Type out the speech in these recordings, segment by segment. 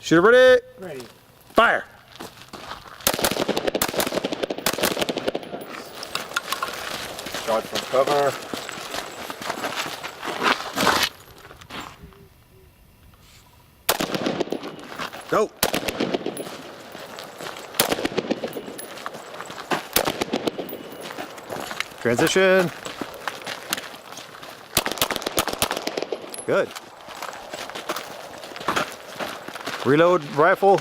Shooter ready. Ready. Fire. Shot from cover. Go. Transition. Good. Reload rifle.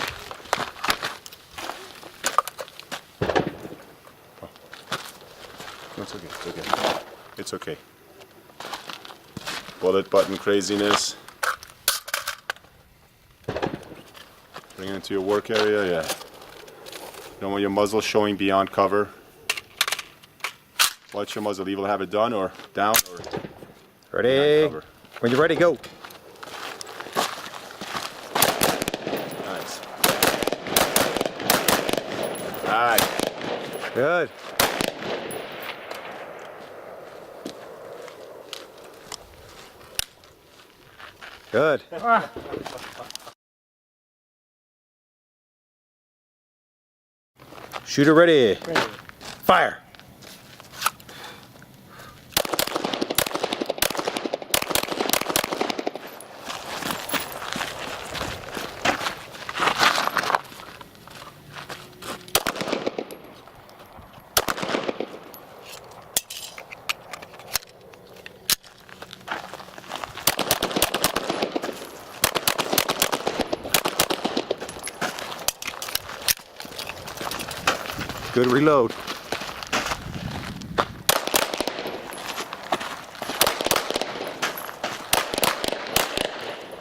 It's okay. It's okay. It's okay. Bullet button craziness. Bring it into your work area. Yeah. You don't want your muzzle showing beyond cover. Watch your muzzle. Either have it done or down or Ready. cover. When you're ready, go. Nice. Nice. Good. Good. Shooter ready. Ready. Fire. Good reload.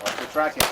Watch the tracking.